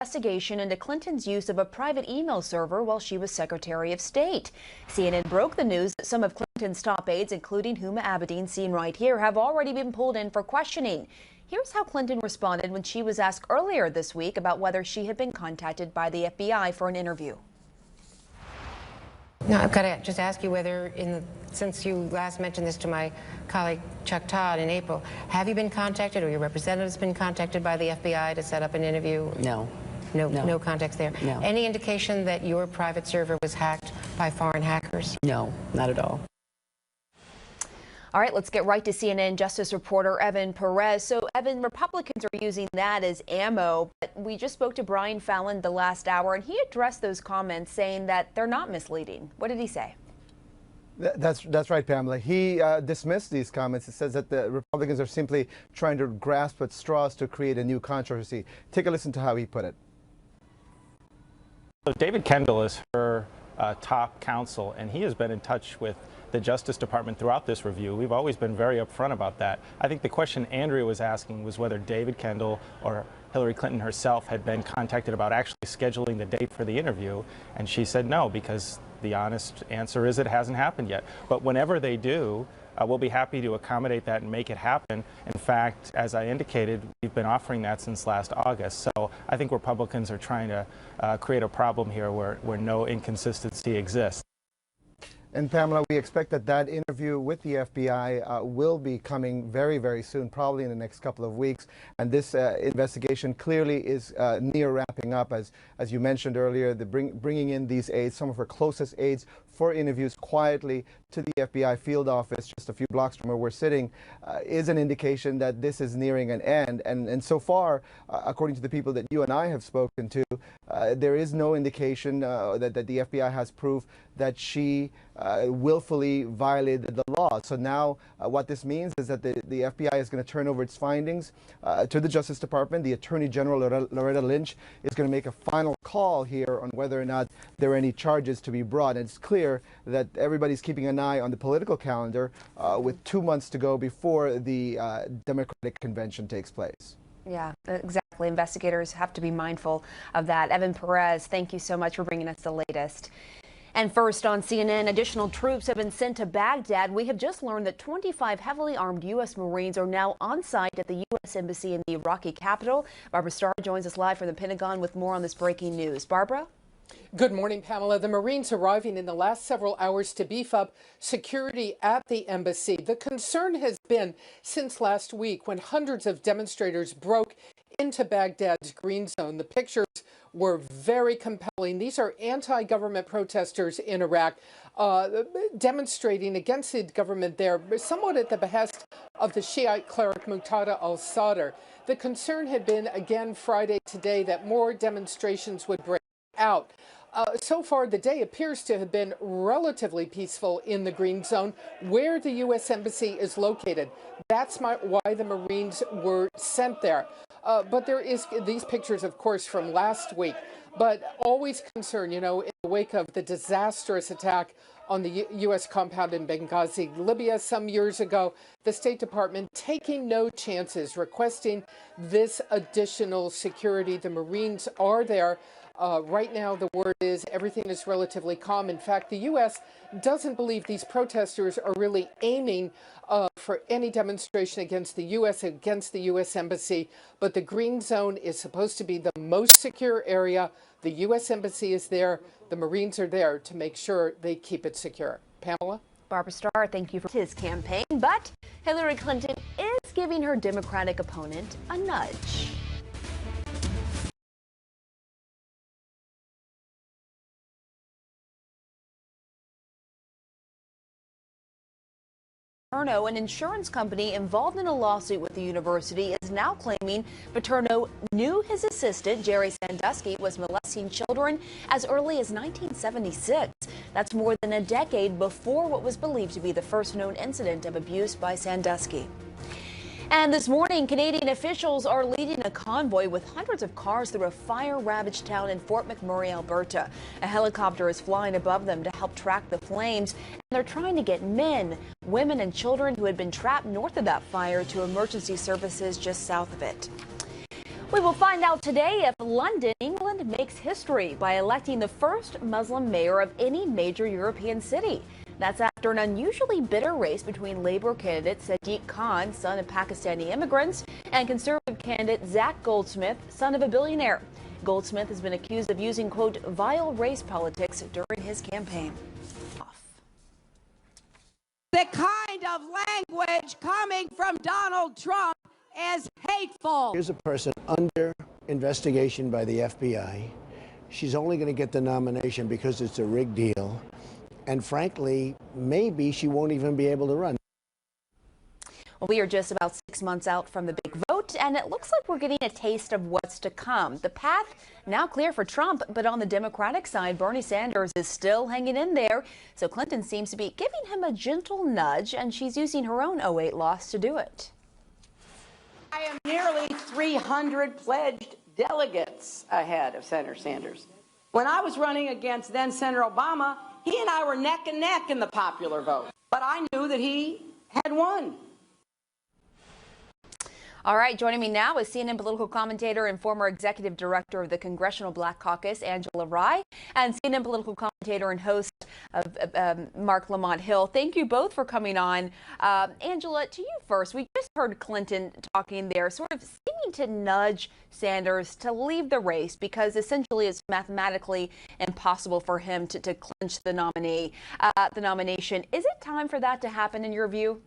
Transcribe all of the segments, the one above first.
Investigation into Clinton's use of a private email server while she was Secretary of State. CNN broke the news that some of Clinton's top aides, including Huma Abedin, seen right here, have already been pulled in for questioning. Here's how Clinton responded when she was asked earlier this week about whether she had been contacted by the FBI for an interview. Now, I've got to just ask you whether, since you last mentioned this to my colleague Chuck Todd in April, have you been contacted or your representatives been contacted by the FBI to set up an interview? No. No contacts there? No. Any indication that your private server was hacked by foreign hackers? No, not at all. All right, let's get right to CNN Justice reporter Evan Perez. So, Evan, Republicans are using that as ammo, but we just spoke to Brian Fallon the last hour, and he addressed those comments, saying that they're not misleading. What did he say? That's right, Pamela. He dismissed these comments. It says that the Republicans are simply trying to grasp at straws to create a new controversy. Take a listen to how he put it. So David Kendall is her top counsel, and he has been in touch with the Justice Department throughout this review. We've always been very upfront about that. I think the question Andrea was asking was whether David Kendall or Hillary Clinton herself had been contacted about actually scheduling the date for the interview, and she said no, because the honest answer is it hasn't happened yet. But whenever they do, we'll be happy to accommodate that and make it happen. In fact, as I indicated, we've been offering that since last August. So I think Republicans are trying to create a problem here where no inconsistency exists. And Pamela, we expect that interview with the FBI will be coming very, very soon, probably in the next couple of weeks. And this investigation clearly is near wrapping up. As you mentioned earlier, bringing in these aides, some of her closest aides, for interviews quietly to the FBI field office just a few blocks from where we're sitting is an indication that this is nearing an end. And so far, according to the people that you and I have spoken to, there is no indication that the FBI has proof that she willfully violated the law. So now what this means is that the FBI is going to turn over its findings to the Justice Department. The Attorney General, Loretta Lynch, is going to make a final call here on whether or not there are any charges to be brought. And it's clear that everybody's keeping an eye on the political calendar with 2 months to go before the Democratic convention takes place. Yeah, exactly. Investigators have to be mindful of that. Evan Perez, thank you so much for bringing us the latest. And first on CNN, additional troops have been sent to Baghdad. We have just learned that 25 heavily armed U.S. Marines are now on site at the U.S. Embassy in the Iraqi capital. Barbara Starr joins us live from the Pentagon with more on this breaking news. Barbara? Good morning, Pamela. The Marines arriving in the last several hours to beef up security at the embassy. The concern has been since last week when hundreds of demonstrators broke into Baghdad's green zone. The pictures were very compelling. These are anti-government protesters in Iraq demonstrating against the government there, somewhat at the behest of the Shiite cleric Muqtada al-Sadr. The concern had been again Friday today that more demonstrations would break out. So far, the day appears to have been relatively peaceful in the green zone where the U.S. Embassy is located. That's why the Marines were sent there. But there is these pictures, of course, from last week. But always concern, in the wake of the disastrous attack on the U.S. compound in Benghazi, Libya, some years ago, the State Department taking no chances, requesting this additional security. The Marines are there. Right now, the word is everything is relatively calm. In fact, the U.S. doesn't believe these protesters are really aiming for any demonstration against the U.S. Embassy. But the green zone is supposed to be the most secure area. The U.S. Embassy is there. The Marines are there to make sure they keep it secure. Pamela? Barbara Starr, thank you for his campaign. But Hillary Clinton is giving her Democratic opponent a nudge. An insurance company involved in a lawsuit with the university is now claiming Paterno knew his assistant, Jerry Sandusky, was molesting children as early as 1976. That's more than a decade before what was believed to be the first known incident of abuse by Sandusky. And this morning, Canadian officials are leading a convoy with hundreds of cars through a fire-ravaged town in Fort McMurray, Alberta. A helicopter is flying above them to help track the flames, and they're trying to get men, women, and children who had been trapped north of that fire to emergency services just south of it. We will find out today if London, England makes history by electing the first Muslim mayor of any major European city. That's after an unusually bitter race between Labour candidate Sadiq Khan, son of Pakistani immigrants, and Conservative candidate Zach Goldsmith, son of a billionaire. Goldsmith has been accused of using, quote, vile race politics during his campaign. The kind of language coming from Donald Trump is hateful. Here's a person under investigation by the FBI. She's only going to get the nomination because it's a rigged deal. And frankly, maybe she won't even be able to run. Well, we are just about 6 months out from the big vote, and it looks like we're getting a taste of what's to come. The path now clear for Trump, but on the Democratic side, Bernie Sanders is still hanging in there. So Clinton seems to be giving him a gentle nudge, and she's using her own 2008 loss to do it. I am nearly 300 pledged delegates ahead of Senator Sanders. When I was running against then Senator Obama, he and I were neck and neck in the popular vote. But I knew that he had won. All right, joining me now is CNN political commentator and former executive director of the Congressional Black Caucus, Angela Rye, and CNN political commentator and host of Mark Lamont Hill. Thank you both for coming on. Angela, to you first. We just heard Clinton talking there, sort of seeming to nudge Sanders to leave the race because essentially it's mathematically impossible for him to clinch the nomination. Is it time for that to happen in your view?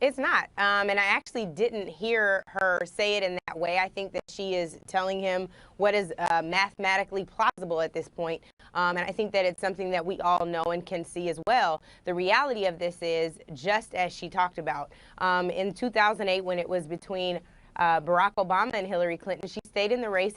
It's not. And I actually didn't hear her say it in that way. I think that she is telling him what is mathematically plausible at this point. And I think that it's something that we all know and can see as well. The reality of this is, just as she talked about, in 2008, when it was between Barack Obama and Hillary Clinton, she stayed in the race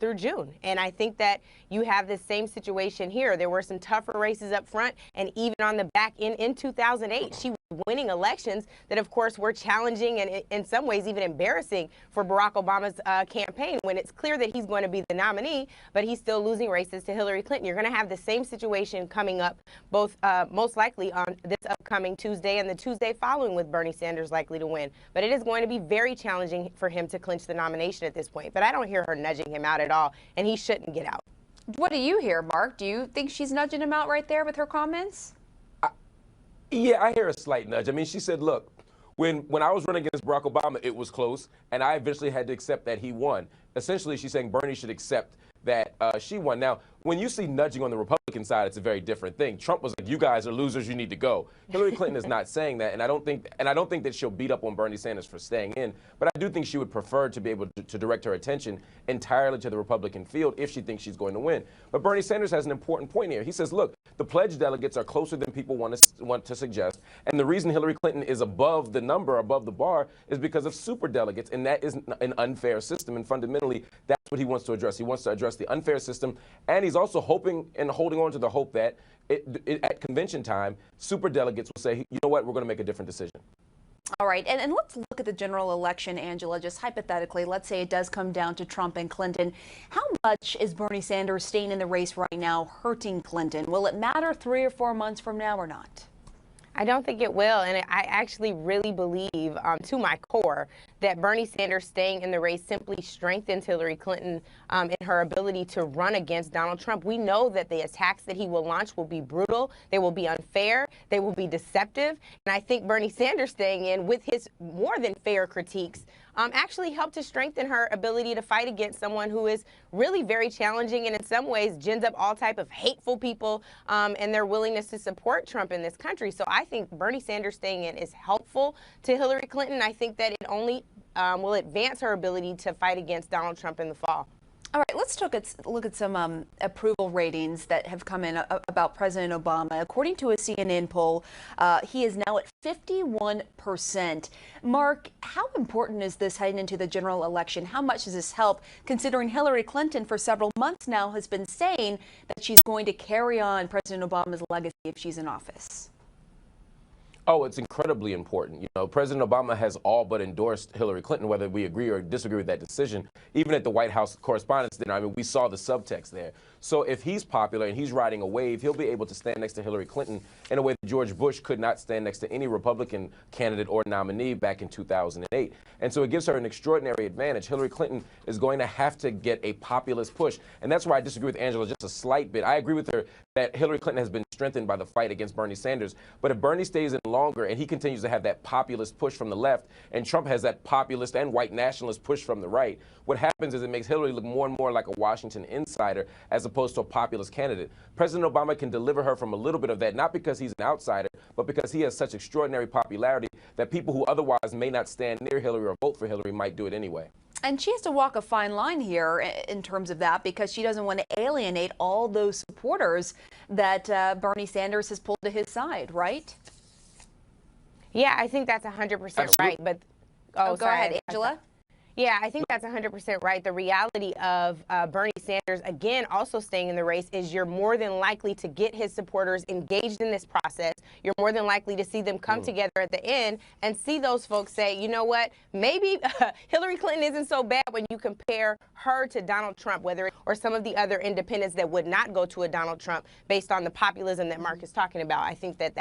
through June. And I think that you have the same situation here. There were some tougher races up front, and even on the back end in 2008, she was winning elections that, of course, were challenging and in some ways even embarrassing for Barack Obama's campaign, when it's clear that he's going to be the nominee, but he's still losing races to Hillary Clinton. You're going to have the same situation coming up, both most likely on this upcoming Tuesday and the Tuesday following, with Bernie Sanders likely to win. But it is going to be very challenging for him to clinch the nomination at this point. But I don't hear her nudging him out at all, and he shouldn't get out. What do you hear, Mark? Do you think she's nudging him out right there with her comments? Yeah, I hear a slight nudge. I mean, she said, look, when I was running against Barack Obama, it was close, and I eventually had to accept that he won. Essentially, she's saying Bernie should accept that she won. Now, when you see nudging on the Republican side, it's a very different thing. Trump was like, you guys are losers, you need to go. Hillary Clinton is not saying that, and I don't think that she'll beat up on Bernie Sanders for staying in, but I do think she would prefer to be able to direct her attention entirely to the Republican field if she thinks she's going to win. But Bernie Sanders has an important point here. He says, look, the pledged delegates are closer than people want to suggest, and the reason Hillary Clinton is above the number, above the bar, is because of super delegates, and that is an unfair system, and fundamentally, that's what he wants to address. He wants to address the unfair system, and he's also hoping and holding on to the hope that at convention time, super delegates will say, you know what, we're going to make a different decision. All right, and let's look at the general election, Angela, just hypothetically. Let's say it does come down to Trump and Clinton. How much is Bernie Sanders staying in the race right now hurting Clinton? Will it matter 3 or 4 months from now or not? I don't think it will, and I actually really believe to my core that Bernie Sanders staying in the race simply strengthens Hillary Clinton in her ability to run against Donald Trump. We know that the attacks that he will launch will be brutal, they will be unfair, they will be deceptive, and I think Bernie Sanders staying in with his more than fair critiques actually helped to strengthen her ability to fight against someone who is really very challenging and in some ways gins up all type of hateful people and their willingness to support Trump in this country. So I think Bernie Sanders staying in is helpful to Hillary Clinton. I think that it only will advance her ability to fight against Donald Trump in the fall. All right, let's look at some approval ratings that have come in about President Obama. According to a CNN poll, he is now at 51%. Mark, how important is this heading into the general election? How much does this help, considering Hillary Clinton for several months now has been saying that she's going to carry on President Obama's legacy if she's in office? Oh, it's incredibly important. You know, President Obama has all but endorsed Hillary Clinton, whether we agree or disagree with that decision. Even at the White House Correspondents' Dinner, I mean, we saw the subtext there. So if he's popular and he's riding a wave, he'll be able to stand next to Hillary Clinton in a way that George Bush could not stand next to any Republican candidate or nominee back in 2008. And so it gives her an extraordinary advantage. Hillary Clinton is going to have to get a populist push. And that's why I disagree with Angela just a slight bit. I agree with her that Hillary Clinton has been strengthened by the fight against Bernie Sanders. But if Bernie stays in longer and he continues to have that populist push from the left, and Trump has that populist and white nationalist push from the right, what happens is it makes Hillary look more and more like a Washington insider as opposed to a populist candidate. President Obama can deliver her from a little bit of that, not because he's an outsider, but because he has such extraordinary popularity that people who otherwise may not stand near Hillary or vote for Hillary might do it anyway. And she has to walk a fine line here in terms of that, because she doesn't want to alienate all those supporters that Bernie Sanders has pulled to his side, right? Yeah, I think that's 100% right. But go ahead, Angela. Yeah, I think that's 100% right. The reality of Bernie Sanders, again, also staying in the race, is you're more than likely to get his supporters engaged in this process. You're more than likely to see them come together at the end and see those folks say, you know what, maybe Hillary Clinton isn't so bad when you compare her to Donald Trump, or some of the other independents that would not go to a Donald Trump based on the populism that Mark is talking about. I think that